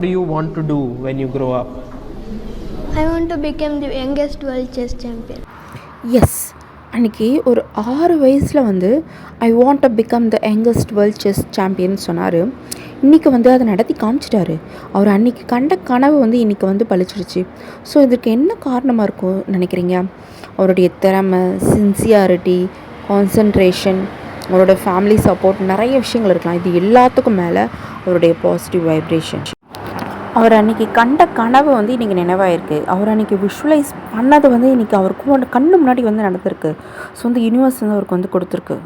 What do you want to do when you grow up? I want to become the youngest world chess champion. Yes, அன்றைக்கி ஒரு 6 வயசில் I want to become the youngest world chess champion சொன்னார். இன்றைக்கி அதை நடத்தி காமிச்சிட்டாரு. அவர் அன்றைக்கி கண்ட கனவு இன்றைக்கி பழிச்சிடுச்சு. ஸோ இதற்கு என்ன காரணமாக இருக்கும் நினைக்கிறீங்க? அவருடைய திறமை, சின்சியாரிட்டி, கான்சன்ட்ரேஷன், அவரோட ஃபேமிலி சப்போர்ட், நிறைய விஷயங்கள் இருக்கலாம். இது எல்லாத்துக்கும் மேலே அவருடைய பாசிட்டிவ் வைப்ரேஷன். அவர் அன்றைக்கி கண்ட கனவு இன்றைக்கி நினைவாயிருக்கு. அவர் அன்றைக்கி விஷுவலைஸ் பண்ணது இன்றைக்கி அவருக்கு கண்ணு முன்னாடி நடந்திருக்கு. ஸோ யூனிவர்ஸ் அவருக்கு கொடுத்துருக்கு.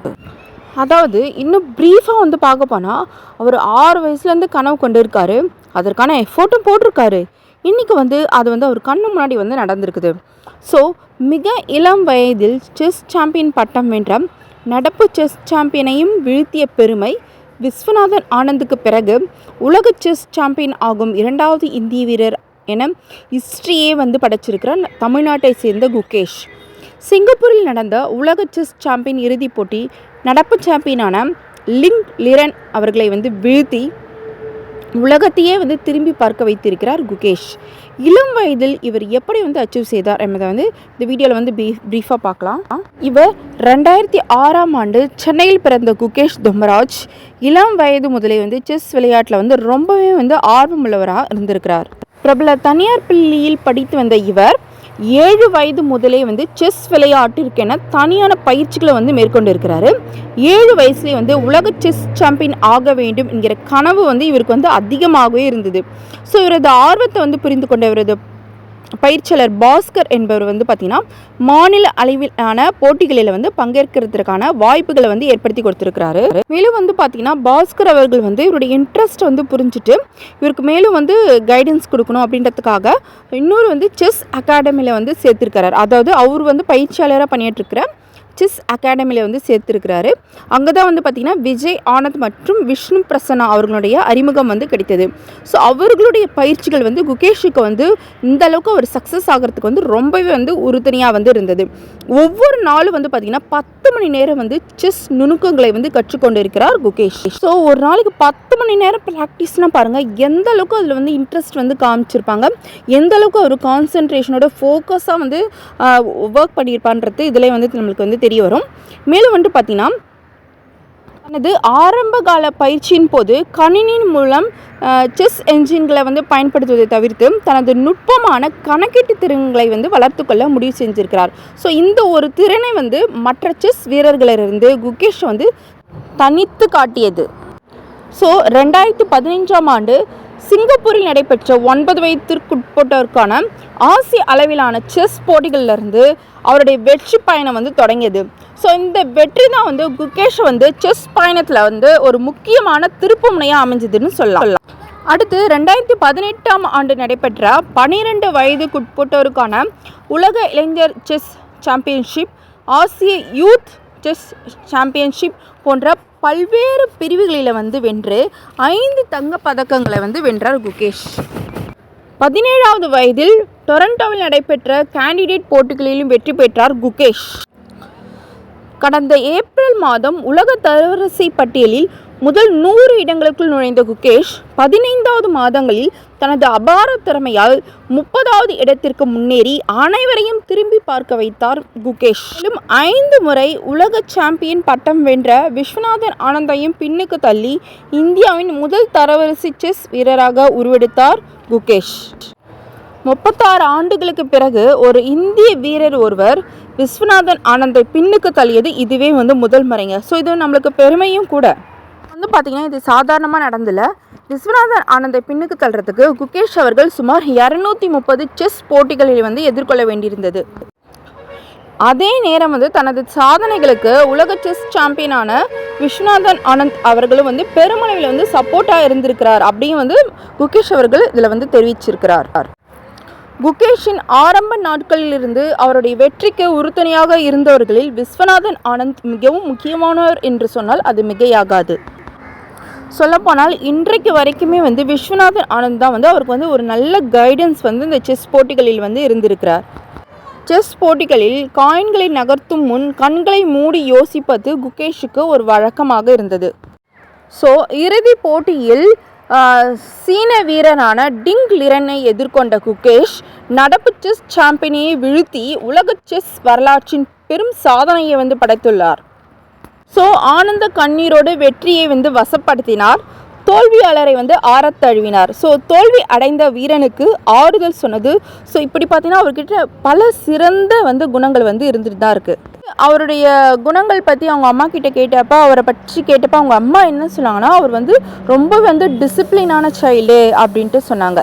அதாவது இன்னும் ப்ரீஃபாக பார்க்க போனால் அவர் 6 வயசுலேருந்து கனவு கொண்டு இருக்காரு. அதற்கான எஃபோர்ட்டும் போட்டிருக்காரு. இன்றைக்கி அது அவர் கண்ணு முன்னாடி நடந்திருக்குது. ஸோ மிக இளம் வயதில் செஸ் சாம்பியன் பட்டம் வென்ற நடப்பு செஸ் சாம்பியனையும் வீழ்த்திய பெருமை விஸ்வநாதன் ஆனந்துக்கு பிறகு உலக செஸ் சாம்பியன் ஆகும் 2வது இந்திய வீரர் என ஹிஸ்ட்ரியே படைச்சிருக்கிற தமிழ்நாட்டை சேர்ந்த குகேஷ். சிங்கப்பூரில் நடந்த உலக செஸ் சாம்பியன் இறுதிப் போட்டி நடப்பு சாம்பியனான லிங் லிரன் அவர்களை வீழ்த்தி உலகத்தையே திரும்பி பார்க்க வைத்திருக்கிறார் குகேஷ். இளம் வயதில் இவர் எப்படி அச்சீவ் செய்தார் என்பதை இந்த வீடியோவில் ப்ரீஃபாக பார்க்கலாம். இவர் 2006ஆம் ஆண்டு சென்னையில் பிறந்த குகேஷ் தோமராஜ் இளம் வயது முதலே செஸ் விளையாட்டில் ரொம்பவே ஆர்வமுள்ளவராக இருந்திருக்கிறார். பிரபல தனியார் பள்ளியில் படித்து வந்த இவர் 7 வயது முதலே செஸ் விளையாட்டிற்கென தனியான பயிற்சிகளை மேற்கொண்டு இருக்கிறாரு. 7 வயசுலேயே உலக செஸ் சாம்பியன் ஆக வேண்டும் என்கிற கனவு இவருக்கு அதிகமாகவே இருந்தது. ஸோ இவரது ஆர்வத்தை புரிந்து கொண்ட இவரது பயிற்சியாளர் பாஸ்கர் என்பவர் பார்த்திங்கன்னா மாநில அளவிலான போட்டிகளில் பங்கேற்கிறதுக்கான வாய்ப்புகளை ஏற்படுத்தி கொடுத்துருக்கிறாரு. மேலும் பார்த்திங்கன்னா பாஸ்கர் அவர்கள் இவருடைய இன்ட்ரெஸ்ட் புரிஞ்சுட்டு இவருக்கு மேலும் கைடன்ஸ் கொடுக்கணும் அப்படின்றதுக்காக இன்னொரு செஸ் அகாடமியில் சேர்த்துருக்கிறார். அதாவது அவர் பயிற்சியாளராக பண்ணிகிட்ருக்கிற செஸ் அகாடமியில் சேர்த்துருக்கிறாரு. அங்கே தான் பார்த்திங்கன்னா விஜய் ஆனந்த் மற்றும் விஷ்ணு பிரசன்னா அவர்களுடைய அறிமுகம் கிடைத்தது. ஸோ அவர்களுடைய பயிற்சிகள் குகேஷுக்கு இந்த அளவுக்கு ஒரு சக்ஸஸ் ஆகிறதுக்கு ரொம்பவே உறுதுணையாக இருந்தது. ஒவ்வொரு நாளும் பார்த்திங்கன்னா 10 மணி நேரம் செஸ் நுணுக்கங்களை கற்றுக்கொண்டு இருக்கிறார் குகேஷ். ஸோ ஒரு நாளைக்கு 10 மணி நேரம் ப்ராக்டிஸ்னால் பாருங்கள் எந்த அளவுக்கு அதில் இன்ட்ரெஸ்ட் காமிச்சிருப்பாங்க, எந்த அளவுக்கு அவர் கான்சன்ட்ரேஷனோட ஃபோக்கஸாக ஒர்க் பண்ணியிருப்பான்றது இதில் நம்மளுக்கு தெரிய வரும். மேலும் பார்த்திங்கன்னா தனது ஆரம்ப கால பயிற்சியின் போது கணினியின் மூலம் செஸ் என்ஜின்களை பயன்படுத்துவதை தவிர்த்து தனது நுட்பமான கணக்கீட்டு திறன்களை வளர்த்து கொள்ள முடிவு செஞ்சிருக்கிறார். ஸோ இந்த ஒரு திறனை மற்ற செஸ் வீரர்களிலிருந்து குகேஷ் தனித்து காட்டியது. ஸோ 2015ஆம் ஆண்டு சிங்கப்பூரில் நடைபெற்ற 9 வயதிற்குட்பட்டோருக்கான ஆசிய அளவிலான செஸ் போட்டிகளிலிருந்து அவருடைய வெற்றி பயணம் தொடங்கியது. ஸோ இந்த வெற்றி தான் குகேஷ் செஸ் பயணத்தில் ஒரு முக்கியமான திருப்பு முனையாக அமைஞ்சதுன்னு சொல்லலாம். அடுத்து 2018ஆம் ஆண்டு நடைபெற்ற 12 வயதுக்குட்பட்டோருக்கான உலக இளைஞர் செஸ் சாம்பியன்ஷிப், ஆசிய யூத் செஸ் சாம்பியன்ஷிப் போன்ற பல்வேறு பிரிவுகளில் வென்று 5 தங்கப் பதக்கங்களை வென்றார் குகேஷ். 17வது வயதில் டொரண்டோவில் நடைபெற்ற கேண்டிடேட் போட்டிகளிலும் வெற்றி பெற்றார் குகேஷ். கடந்த ஏப்ரல் மாதம் உலக தரவரிசை பட்டியலில் முதல் 100 இடங்களுக்குள் நுழைந்த குகேஷ் 15வது மாதங்களில் தனது அபார திறமையால் 30வது இடத்திற்கு முன்னேறி அனைவரையும் திரும்பி பார்க்க வைத்தார் குகேஷ். மேலும் 5 முறை உலக சாம்பியன் பட்டம் வென்ற விஸ்வநாதன் ஆனந்தையும் பின்னுக்கு தள்ளி இந்தியாவின் முதல் தரவரிசை செஸ் வீரராக உருவெடுத்தார் குகேஷ். 36 ஆண்டுகளுக்கு பிறகு ஒரு இந்திய வீரர் ஒருவர் விஸ்வநாதன் ஆனந்தை பின்னுக்கு தள்ளியது இதுவே முதல் முறைங்க. ஸோ இது நம்மளுக்கு பெருமையும் கூட. பார்த்திங்கன்னா இது சாதாரணமாக நடந்தில்ல. விஸ்வநாதன் ஆனந்தை பின்னுக்கு தள்ளுறதுக்கு குகேஷ் அவர்கள் சுமார் 230 செஸ் போட்டிகளில் எதிர்கொள்ள வேண்டியிருந்தது. அதே நேரம் தனது சாதனைகளுக்கு உலக செஸ் சாம்பியனான விஸ்வநாதன் ஆனந்த் அவர்களும் பெருமளவில் சப்போர்ட்டாக இருந்திருக்கிறார் அப்படின்னு குகேஷ் அவர்கள் இதில் தெரிவிச்சிருக்கிறார். குகேஷின் ஆரம்ப நாட்களிலிருந்து அவருடைய வெற்றிக்கு உறுதுணையாக இருந்தவர்களில் விஸ்வநாதன் ஆனந்த் மிகவும் முக்கியமானவர் என்று சொன்னால் அது மிகையாகாது. சொல்லப்போனால் இன்றைக்கு வரைக்குமே விஸ்வநாதன் ஆனந்த் தான் அவருக்கு ஒரு நல்ல கைடன்ஸ் இந்த செஸ் போட்டிகளில் இருந்திருக்கிறார். செஸ் போட்டிகளில் காயின்களை நகர்த்தும் முன் கண்களை மூடி யோசிப்பது குகேஷுக்கு ஒரு வழக்கமாக இருந்தது. ஸோ இறுதி போட்டியில் சீன வீரரான டிங் லிரனை எதிர்கொண்ட குகேஷ் நடப்பு செஸ் சாம்பியனை வீழ்த்தி உலக செஸ் வரலாற்றின் பெரும் சாதனையை வந்து படைத்துள்ளார். ஸோ ஆனந்த கண்ணீரோடு வெற்றியை வந்து வசப்படுத்தினார். தோல்வியாளரை வந்து ஆறத் தழுவினார். ஸோ தோல்வி அடைந்த வீரனுக்கு ஆறுதல் சொன்னது. ஸோ இப்படி பார்த்தீங்கன்னா அவர்கிட்ட பல சிறந்த வந்து குணங்கள் வந்து இருந்துட்டு தான் இருக்குது. அவருடைய குணங்கள் பற்றி அவங்க அம்மா கிட்ட கேட்டப்போ அவரை பற்றி கேட்டப்போ அவங்க அம்மா என்ன சொன்னாங்கன்னா அவர் வந்து ரொம்ப வந்து டிசிப்ளினான சைல்டு அப்படின்ட்டு சொன்னாங்க.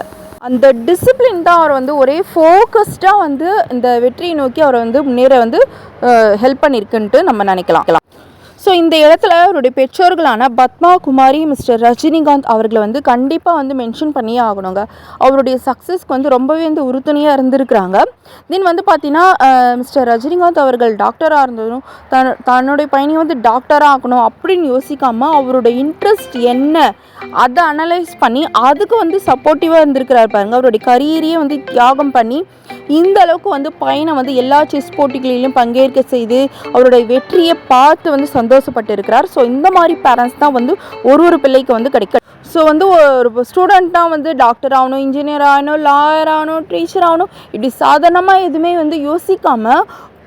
அந்த டிசிப்ளின் தான் அவர் வந்து ஒரே ஃபோக்கஸ்டாக வந்து இந்த வெற்றியை நோக்கி அவரை வந்து முன்னேற வந்து ஹெல்ப் பண்ணியிருக்குன்ட்டு நம்ம நினைக்கலாம். ஸோ இந்த இடத்துல அவருடைய பெற்றோர்களான பத்மா குமாரி, மிஸ்டர் ரஜினிகாந்த் அவர்களை வந்து கண்டிப்பாக வந்து மென்ஷன் பண்ணியே ஆகணுங்க. அவருடைய சக்ஸஸ்க்கு வந்து ரொம்பவே வந்து உறுதுணையாக இருந்திருக்கிறாங்க. தென் வந்து பார்த்தீங்கன்னா மிஸ்டர் ரஜினிகாந்த் அவர்கள் டாக்டராக இருந்ததும் தன்னுடைய பையனை வந்து டாக்டராக ஆக்கணும் அப்படின்னு யோசிக்காமல் அவருடைய இன்ட்ரெஸ்ட் என்ன அதை அனலைஸ் பண்ணி அதுக்கு வந்து சப்போர்ட்டிவாக இருந்திருக்கிறார் பாருங்க. அவருடைய கரியரையே வந்து தியாகம் பண்ணி இந்த அளவுக்கு வந்து பையனை வந்து எல்லா செஸ் போட்டிகளிலும் பங்கேற்க செய்து அவருடைய வெற்றியை பார்த்து வந்து சந்தோஷப்பட்டு இருக்கிறார். ஸோ இந்த மாதிரி பேரண்ட்ஸ் தான் வந்து ஒரு பிள்ளைக்கு வந்து கிடைக்கும். ஸோ வந்து ஒரு ஸ்டூடெண்ட்டாக வந்து டாக்டர் ஆகணும், இன்ஜினியர் ஆகணும், லாயர் ஆகணும், டீச்சர் ஆகணும், இப்படி சாதாரணமாக எதுவுமே வந்து யோசிக்காமல்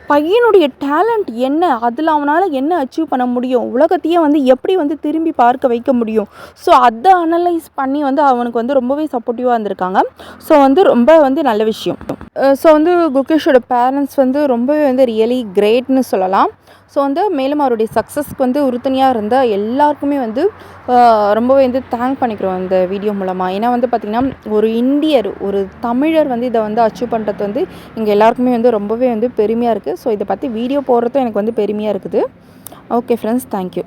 பையனுடைய டேலண்ட் என்ன, அதில் அவனால் என்ன அச்சீவ் பண்ண முடியும், உலகத்தையே வந்து எப்படி வந்து திரும்பி பார்க்க வைக்க முடியும், ஸோ அதை அனலைஸ் பண்ணி வந்து அவனுக்கு வந்து ரொம்பவே சப்போர்ட்டிவாக இருந்திருக்காங்க. ஸோ வந்து ரொம்ப வந்து நல்ல விஷயம். ஸோ வந்து குகேஷோட பேரண்ட்ஸ் வந்து ரொம்பவே வந்து ரியலி கிரேட்னு சொல்லலாம். ஸோ வந்து மேலும் அவருடைய சக்ஸஸ்க்கு வந்து உறுதுணையாக இருந்த எல்லாருக்குமே வந்து ரொம்பவே வந்து தேங்க் பண்ணிக்கிறோம் இந்த வீடியோ மூலமாக. ஏன்னா வந்து பார்த்திங்கன்னா ஒரு இந்தியர், ஒரு தமிழர் வந்து இதை வந்து அச்சீவ் பண்ணுறது வந்து இங்கே எல்லாருக்குமே வந்து ரொம்பவே வந்து பெருமையாக இருக்குது. ஸோ இதை பற்றி வீடியோ போடுறதும் எனக்கு வந்து பெருமையாக இருக்குது. Okay friends, thank you.